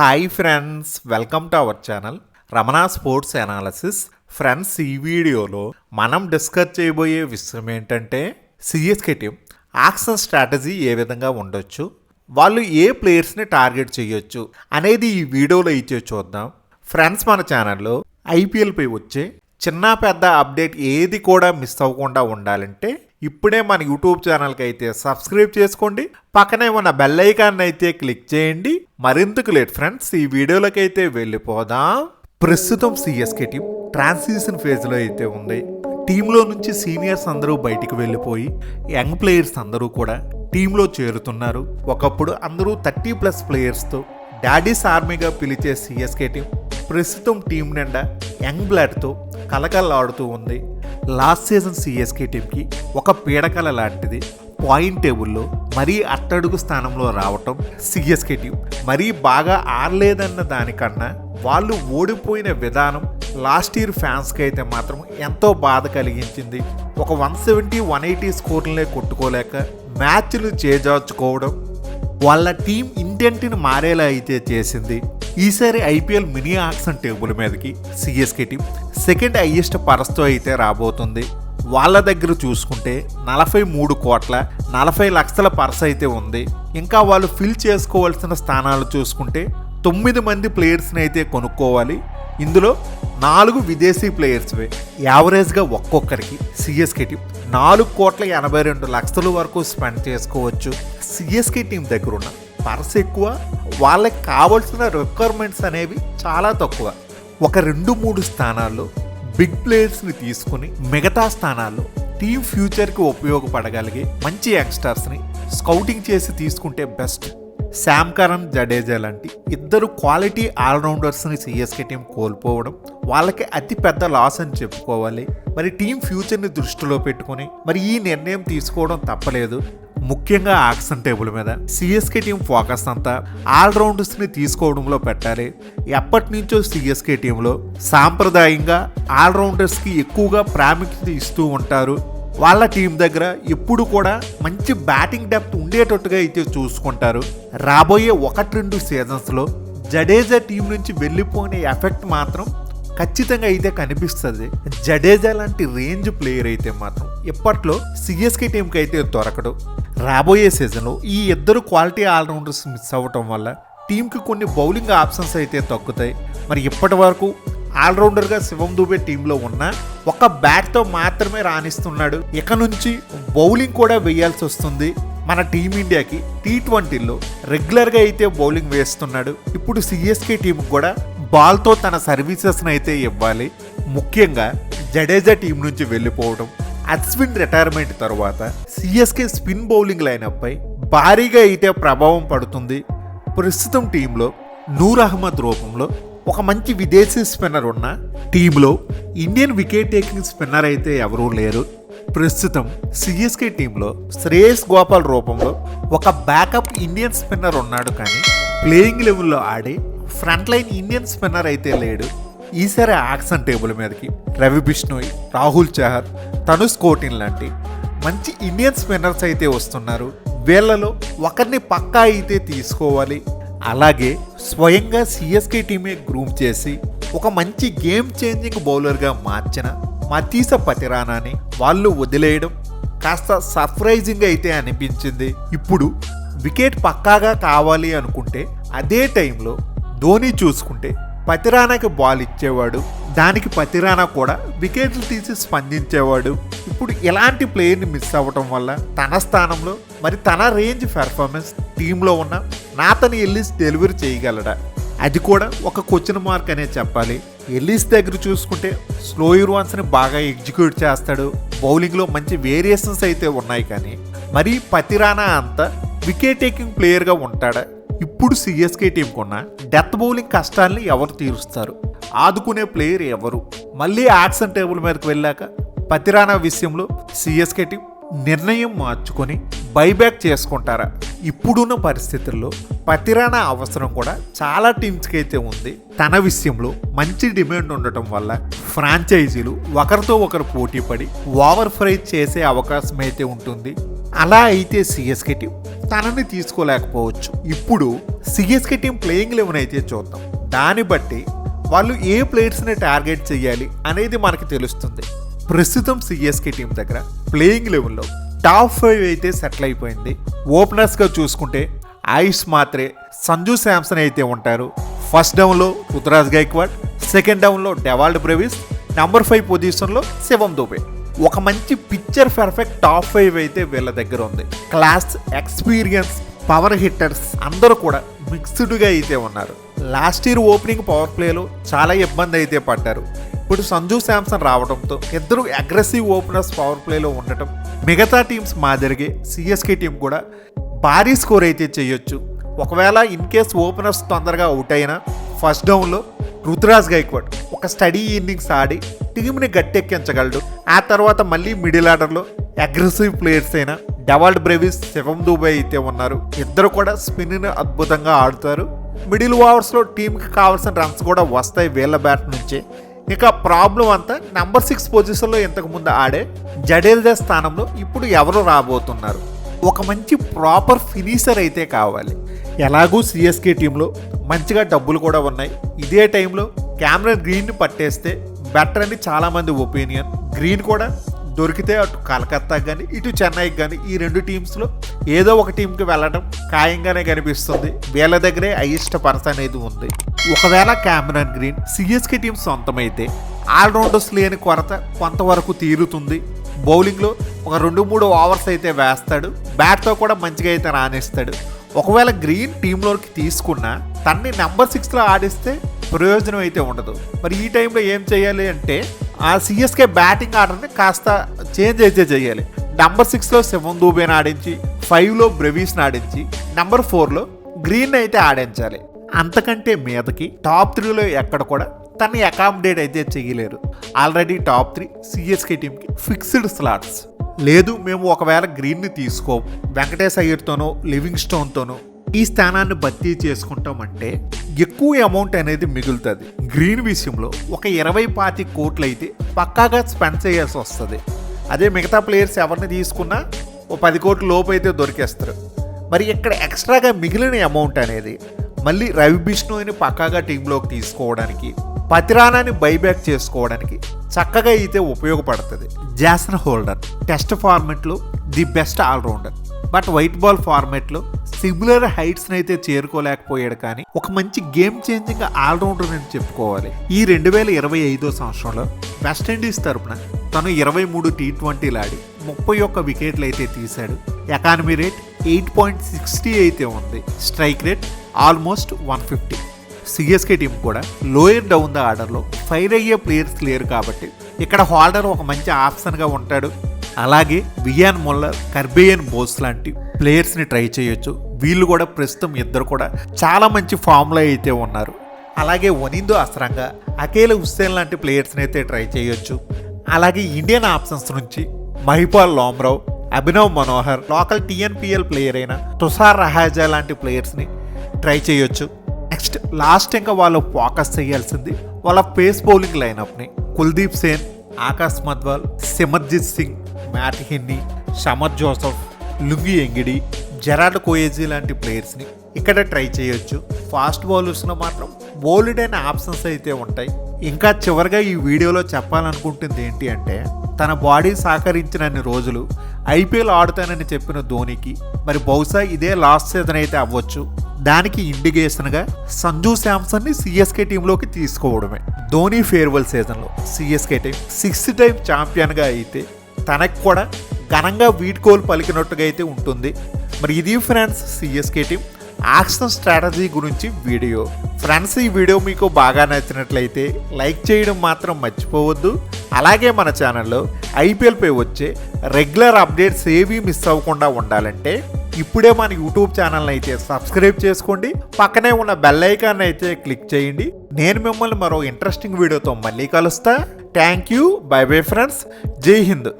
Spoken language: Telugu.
Hi friends, welcome to our channel Ramana sports analysis. Friends, ఈ వీడియోలో మనం డిస్కస్ చేయబోయే విషయం ఏంటంటే సిఎస్కే టీం యాక్షన్ స్ట్రాటజీ ఏ విధంగా ఉండొచ్చు, వాళ్ళు ఏ ప్లేయర్స్ని టార్గెట్ చేయొచ్చు అనేది ఈ వీడియోలో ఇచ్చే చూద్దాం. ఫ్రెండ్స్, మన ఛానల్లో ఐపీఎల్పై వచ్చే చిన్న పెద్ద అప్డేట్ ఏది కూడా మిస్ అవ్వకుండా ఉండాలంటే ఇప్పుడే మన యూట్యూబ్ ఛానల్కి అయితే సబ్స్క్రైబ్ చేసుకోండి, పక్కనే ఉన్న బెల్ ఐకాన్ అయితే క్లిక్ చేయండి. మరింతకు లేట్ ఫ్రెండ్స్, ఈ వీడియోలోకి అయితే వెళ్ళిపోదాం. ప్రస్తుతం సిఎస్కే టీం ట్రాన్సిషన్ ఫేజ్లో అయితే ఉంది. టీంలో నుంచి సీనియర్స్ అందరూ బయటికి వెళ్ళిపోయి యంగ్ ప్లేయర్స్ అందరూ కూడా టీంలో చేరుతున్నారు. ఒకప్పుడు అందరూ 30+ ప్లేయర్స్తో డాడీస్ ఆర్మీగా పిలిచే సిఎస్కే టీం ప్రస్తుతం టీం నిండా యంగ్ బ్లడ్తో కలకల్లాడుతూ ఉంది. లాస్ట్ సీజన్ సిఎస్కే టీంకి ఒక పీడకల లాంటిది. పాయింట్ టేబుల్లో మరీ అట్టడుగు స్థానంలో రావటం సిఎస్కే టీం మరీ బాగా ఆడలేదన్న దానికన్నా వాళ్ళు ఓడిపోయిన విధానం లాస్ట్ ఇయర్ ఫ్యాన్స్కి అయితే మాత్రం ఎంతో బాధ కలిగించింది. ఒక 170, 180 స్కోర్లనే కొట్టుకోలేక మ్యాచ్లు చేజార్చుకోవడం వాళ్ళ టీం ఇంటెంట్ని మారేలా అయితే చేసింది. ఈసారి ఐపీఎల్ మినీ ఆక్షన్ టేబుల్ మీదకి సిఎస్కే టీం సెకండ్ హైయెస్ట్ పర్స్తో అయితే రాబోతుంది. వాళ్ళ దగ్గర చూసుకుంటే 43 కోట్ల 40 లక్షల పర్స్ అయితే ఉంది. ఇంకా వాళ్ళు ఫిల్ చేసుకోవాల్సిన స్థానాలు చూసుకుంటే 9 మంది ప్లేయర్స్ని అయితే కొనుక్కోవాలి. ఇందులో 4 విదేశీ ప్లేయర్స్వే. యావరేజ్గా ఒక్కొక్కరికి సిఎస్కే టీం 4 కోట్ల 82 లక్షల వరకు స్పెండ్ చేసుకోవచ్చు. సిఎస్కే టీం దగ్గర ఉన్న పర్స్ ఎక్కువ, వాళ్ళకి కావాల్సిన రిక్వైర్మెంట్స్ అనేవి చాలా తక్కువ. ఒక 2-3 స్థానాల్లో బిగ్ ప్లేయర్స్ని తీసుకుని మిగతా స్థానాల్లో టీం ఫ్యూచర్కి ఉపయోగపడగలిగే మంచి యంగ్స్టర్స్ని స్కౌటింగ్ చేసి తీసుకుంటే బెస్ట్. శామ్ కరణ్, జడేజా లాంటి 2 క్వాలిటీ ఆల్రౌండర్స్ని సిఎస్కే టీం కోల్పోవడం వాళ్ళకి అతి పెద్ద లాస్ అని చెప్పుకోవాలి. మరి టీం ఫ్యూచర్ని దృష్టిలో పెట్టుకుని మరి ఈ నిర్ణయం తీసుకోవడం తప్పలేదు. ముఖ్యంగా ఆక్షన్ టేబుల్ మీద సిఎస్కే టీం ఫోకస్ అంతా ఆల్రౌండర్స్ని తీసుకోవడంలో పెట్టాలి. ఎప్పటి నుంచో సిఎస్కే టీంలో సాంప్రదాయంగా ఆల్రౌండర్స్కి ఎక్కువగా ప్రాముఖ్యత ఇస్తూ ఉంటారు. వాళ్ళ టీం దగ్గర ఎప్పుడు కూడా మంచి బ్యాటింగ్ డెప్త్ ఉండేటట్టుగా అయితే చూసుకుంటారు. రాబోయే 1-2 సీజన్స్లో జడేజా టీం నుంచి వెళ్ళిపోయిన ఎఫెక్ట్ మాత్రం ఖచ్చితంగా అయితే కనిపిస్తుంది. జడేజా లాంటి రేంజ్ ప్లేయర్ అయితే మాత్రం ఇప్పట్లో సిఎస్కే టీంకి అయితే దొరకడు. రాబోయే సీజన్లో ఈ 2 క్వాలిటీ ఆల్రౌండర్స్ మిస్ అవ్వటం వల్ల టీంకి కొన్ని బౌలింగ్ ఆప్షన్స్ అయితే తగ్గుతాయి. మరి ఇప్పటి వరకు ఆల్రౌండర్గా శివం దూబే టీంలో ఉన్న ఒక బ్యాట్తో మాత్రమే రాణిస్తున్నాడు. ఇక నుంచి బౌలింగ్ కూడా వేయాల్సి వస్తుంది. మన టీమిండియాకి T20లో రెగ్యులర్గా అయితే బౌలింగ్ వేస్తున్నాడు. ఇప్పుడు సిఎస్కే టీంకి కూడా బాల్తో తన సర్వీసెస్ని అయితే ఇవ్వాలి. ముఖ్యంగా జడేజా టీం నుంచి వెళ్ళిపోవడం, అశ్విన్ రిటైర్మెంట్ తర్వాత సిఎస్కే స్పిన్ బౌలింగ్ లైనప్పై భారీగా అయితే ప్రభావం పడుతుంది. ప్రస్తుతం టీంలో నూర్ అహ్మద్ రూపంలో ఒక మంచి విదేశీ స్పిన్నర్ ఉన్న టీంలో ఇండియన్ వికెట్ టేకింగ్ స్పిన్నర్ అయితే ఎవరూ లేరు. ప్రస్తుతం సిఎస్కే టీంలో శ్రేయస్ గోపాల్ రూపంలో ఒక బ్యాకప్ ఇండియన్ స్పిన్నర్ ఉన్నాడు, కానీ ప్లేయింగ్ లెవెల్లో ఆడే ఫ్రంట్ లైన్ ఇండియన్ స్పిన్నర్ అయితే లేడు. ఈసారి యాక్షన్ టేబుల్ మీదకి రవి బిష్ణోయ్, రాహుల్ చహర్, తనుష్ కోటిన్ లాంటి మంచి ఇండియన్ స్పిన్నర్స్ అయితే వస్తున్నారు. వీళ్ళలో ఒకరిని పక్కా అయితే తీసుకోవాలి. అలాగే స్వయంగా సిఎస్కే టీమే గ్రూమ్ చేసి ఒక మంచి గేమ్ చేంజింగ్ బౌలర్గా మార్చిన మతీస పతిరానాని వాళ్ళు వదిలేయడం కాస్త సర్ప్రైజింగ్ అయితే అనిపించింది. ఇప్పుడు వికెట్ పక్కాగా కావాలి అనుకుంటే అదే టైంలో ధోని చూసుకుంటే పతిరానాకి బాల్ ఇచ్చేవాడు, దానికి పతిరానా కూడా వికెట్లు తీసి స్పందించేవాడు. ఇప్పుడు ఇలాంటి ప్లేయర్ని మిస్ అవ్వటం వల్ల తన స్థానంలో మరి తన రేంజ్ పెర్ఫార్మెన్స్ టీంలో ఉన్న నాథన్ ఎల్లిస్ డెలివరీ చేయగలడా, అది కూడా ఒక క్వశ్చన్ మార్క్ అనే చెప్పాలి. ఎల్లిస్ దగ్గర చూసుకుంటే స్లోయర్ వన్స్ని బాగా ఎగ్జిక్యూట్ చేస్తాడు, బౌలింగ్లో మంచి వేరియేషన్స్ అయితే ఉన్నాయి, కానీ మరి పతిరానా అంత వికెట్ టేకింగ్ ప్లేయర్గా ఉంటాడా? ఇప్పుడు సిఎస్కే టీంకున్న డెత్ బౌలింగ్ కష్టాలని ఎవరు తీరుస్తారు? ఆదుకునే ప్లేయర్ ఎవరు? మళ్ళీ యాక్షన్ టేబుల్ మీదకి వెళ్ళాక పతిరానా విషయంలో సిఎస్కే టీం నిర్ణయం మార్చుకొని బైబ్యాక్ చేసుకుంటారా? ఇప్పుడున్న పరిస్థితుల్లో పతిరానా అవసరం కూడా చాలా టీమ్స్కి అయితే ఉంది. తన విషయంలో మంచి డిమాండ్ ఉండటం వల్ల ఫ్రాంచైజీలు ఒకరితో ఒకరు పోటీ పడి ఓవర్ ప్రైజ్ చేసే అవకాశం అయితే ఉంటుంది. అలా అయితే సిఎస్కే టీం తనని తీసుకోలేకపోవచ్చు. ఇప్పుడు సిఎస్కే టీం ప్లేయింగ్ 11 అయితే చూద్దాం. దాన్ని బట్టి వాళ్ళు ఏ ప్లేయర్స్ని టార్గెట్ చేయాలి అనేది మనకి తెలుస్తుంది. ప్రస్తుతం సిఎస్కే టీం దగ్గర ప్లేయింగ్ 11లో టాప్ 5 అయితే సెటిల్ అయిపోయింది. ఓపెనర్స్గా చూసుకుంటే ఆయుష్ మాత్రే, సంజు శాంసన్ అయితే ఉంటారు. ఫస్ట్ డౌన్లో రుతురాజ్ గైక్వాడ్, సెకండ్ డౌన్లో డెవాల్డ్ బ్రెవిస్, నెంబర్ 5 పొజిషన్లో శివం దూబే. ఒక మంచి పిక్చర్ పర్ఫెక్ట్ టాప్ 5 అయితే వీళ్ళ దగ్గర ఉంది. క్లాస్, ఎక్స్పీరియన్స్, పవర్ హిట్టర్స్ అందరూ కూడా మిక్స్డ్గా అయితే ఉన్నారు. లాస్ట్ ఇయర్ ఓపెనింగ్ పవర్ ప్లేలో చాలా ఇబ్బంది అయితే పడ్డారు. ఇప్పుడు సంజు శాంసన్ రావడంతో ఇద్దరు అగ్రెసివ్ ఓపెనర్స్ పవర్ ప్లేలో ఉండటం మిగతా టీమ్స్ మాదిరిగే సిఎస్కే టీం కూడా భారీ స్కోర్ అయితే చేయొచ్చు. ఒకవేళ ఇన్ కేస్ ఓపెనర్స్ తొందరగా అవుట్ అయినా ఫస్ట్ డౌన్లో రుతురాజ్ గైక్వాడ్ ఒక స్టడీ ఇన్నింగ్స్ ఆడి టీంని గట్టెక్కించగలడు. ఆ తర్వాత మళ్ళీ మిడిల్ ఆర్డర్లో అగ్రెసివ్ ప్లేయర్స్ అయిన డెవాల్డ్ బ్రెవిస్, శివం దూబే అయితే ఉన్నారు. ఇద్దరు కూడా స్పిన్ని అద్భుతంగా ఆడుతారు. మిడిల్ ఓవర్స్లో టీంకి కావాల్సిన రన్స్ కూడా వస్తాయి వీళ్ళ బ్యాట్ నుంచే. ఇక ప్రాబ్లం అంతా నెంబర్ 6 పొజిషన్లో ఇంతకుముందు ఆడే జడేజా స్థానంలో ఇప్పుడు ఎవరు రాబోతున్నారు? ఒక మంచి ప్రాపర్ ఫినిషర్ అయితే కావాలి. ఎలాగూ సిఎస్కే టీంలో మంచిగా డబ్బులు కూడా ఉన్నాయి. ఇదే టైంలో క్యామరన్ గ్రీన్ని పట్టేస్తే బెటర్ అని చాలామంది ఒపీనియన్. గ్రీన్ కూడా దొరికితే అటు కలకత్తాకి కానీ ఇటు చెన్నైకి కానీ ఈ 2 టీమ్స్లో ఏదో ఒక టీంకి వెళ్ళడం ఖాయంగానే కనిపిస్తుంది. వీళ్ళ దగ్గరే హైయెస్ట్ పర్సన్ అనేది ఉంది. ఒకవేళ క్యామరన్ గ్రీన్ సిఎస్కే టీం సొంతమైతే ఆల్రౌండర్స్ లేని కొరత కొంతవరకు తీరుతుంది. బౌలింగ్లో ఒక 2-3 ఓవర్స్ అయితే వేస్తాడు. బ్యాట్తో కూడా మంచిగా అయితే రాణిస్తాడు. ఒకవేళ గ్రీన్ టీంలోకి తీసుకున్నా తన్ని నెంబర్ 6లో ఆడిస్తే ప్రయోజనం అయితే ఉండదు. మరి ఈ టైంలో ఏం చేయాలి అంటే ఆ సిఎస్కే బ్యాటింగ్ ఆర్డర్ని కాస్త చేంజ్ అయితే చేయాలి. నెంబర్ 6లో శివం దూబేని ఆడించి, 5లో బ్రెవిస్ని ఆడించి, నెంబర్ 4లో గ్రీన్ అయితే ఆడించాలి. అంతకంటే మీదకి టాప్ 3లో ఎక్కడ కూడా తన్ని అకామిడేట్ అయితే చేయలేరు. ఆల్రెడీ టాప్ 3 సిఎస్కే టీంకి ఫిక్స్డ్ స్లాట్స్. లేదు మేము ఒకవేళ గ్రీన్ని తీసుకోం, వెంకటేష్ అయ్యర్తోనో లివింగ్ స్టోన్తోనో ఈ స్థానాన్ని భర్తీ చేసుకుంటామంటే ఎక్కువ అమౌంట్ అనేది మిగులుతుంది. గ్రీన్ విషయంలో ఒక 20-25 కోట్లు అయితే పక్కాగా స్పెండ్ చేయాల్సి వస్తుంది. అదే మిగతా ప్లేయర్స్ ఎవరిని తీసుకున్నా ఓ 10 కోట్ల లోపు అయితే దొరికేస్తారు. మరి ఇక్కడ ఎక్స్ట్రాగా మిగిలిన అమౌంట్ అనేది మళ్ళీ రవి బిష్ణోయ్ని పక్కాగా టీంలోకి తీసుకోవడానికి, పతిరానాని బైబ్యాక్ చేసుకోవడానికి చక్కగా అయితే ఉపయోగపడుతుంది. జాసన్ హోల్డర్ టెస్ట్ ఫార్మెట్లో the best all rounder. But white ball ఫార్మెట్లో సిమిలర్ హైట్స్ని అయితే చేరుకోలేకపోయాడు. కానీ ఒక మంచి గేమ్ చేంజింగ్ ఆల్రౌండర్ అని చెప్పుకోవాలి. ఈ 2025 సంవత్సరంలో వెస్టిండీస్ తరపున తను 23 T20లు ఆడి 31 వికెట్లు అయితే తీశాడు. ఎకానమీ రేట్ 8.60 అయితే ఉంది. Strike rate almost 150. CSK team కూడా లోయర్ డౌన్ ద ఆర్డర్లో ఫైర్ అయ్యే ప్లేయర్స్ లేరు కాబట్టి ఇక్కడ హోల్డర్ ఒక మంచి ఆప్షన్గా ఉంటాడు. అలాగే వియాన్ మొల్లర్, కర్బేయన్ బోస్ లాంటి ప్లేయర్స్ని ట్రై చేయొచ్చు. వీళ్ళు కూడా ప్రస్తుతం ఇద్దరు కూడా చాలా మంచి ఫామ్లో అయితే ఉన్నారు. అలాగే వనిందో అసరంగా, అకేల హుస్సేన్ లాంటి ప్లేయర్స్ని అయితే ట్రై చేయొచ్చు. అలాగే ఇండియన్ ఆప్షన్స్ నుంచి Mahipal Lomror, Abhinav Manohar, local TNPL player అయిన తుషార్ రహాజా లాంటి ప్లేయర్స్ని ట్రై చేయొచ్చు. నెక్స్ట్ లాస్ట్ ఇంకా వాళ్ళు ఫోకస్ చేయాల్సింది వాళ్ళ పేస్ బౌలింగ్ లైనప్ని. Kuldeep Sen, Akash Madhwal, Simarjeet Singh, Matt Henry, Shamar Joseph, Lungi Ngidi, Gerald Coetzee లాంటి ప్లేయర్స్ని ఇక్కడ ట్రై చేయొచ్చు. ఫాస్ట్ బౌలర్స్లో మాత్రం బౌల్డ్ అయిన ఆప్షన్స్ అయితే ఉంటాయి. ఇంకా చివరిగా ఈ వీడియోలో చెప్పాలనుకుంటుంది ఏంటి అంటే తన బాడీ సహకరించినన్ని రోజులు ఐపీఎల్ ఆడుతానని చెప్పిన ధోనికి మరి బహుశా ఇదే లాస్ట్ సీజన్ అయితే అవ్వచ్చు. దానికి ఇండికేషన్గా సంజు శాంసన్ని సిఎస్కే టీంలోకి తీసుకోవడమే. ధోని ఫేర్వెల్ సీజన్లో సిఎస్కే టీం 6th టైం ఛాంపియన్గా అయితే తనకు కూడా ఘనంగా వీడ్కోలు పలికినట్టుగా అయితే ఉంటుంది. మరి ఇది friends CSK team action strategy గురించి వీడియో. ఫ్రెండ్స్ ఈ వీడియో మీకు బాగా నచ్చినట్లయితే లైక్ చేయడం మాత్రం మర్చిపోవద్దు. అలాగే మన ఛానల్లో ఐపీఎల్పై వచ్చే రెగ్యులర్ అప్డేట్స్ ఏవి మిస్ అవ్వకుండా ఉండాలంటే ఇప్పుడే మన యూట్యూబ్ ఛానల్ని అయితే సబ్స్క్రైబ్ చేసుకోండి. పక్కనే ఉన్న బెల్ ఐకాన్ అయితే క్లిక్ చేయండి. నేను మిమ్మల్ని మరో ఇంట్రెస్టింగ్ వీడియోతో మళ్ళీ కలుస్తా. Thank you. By bye friends. జై హింద్.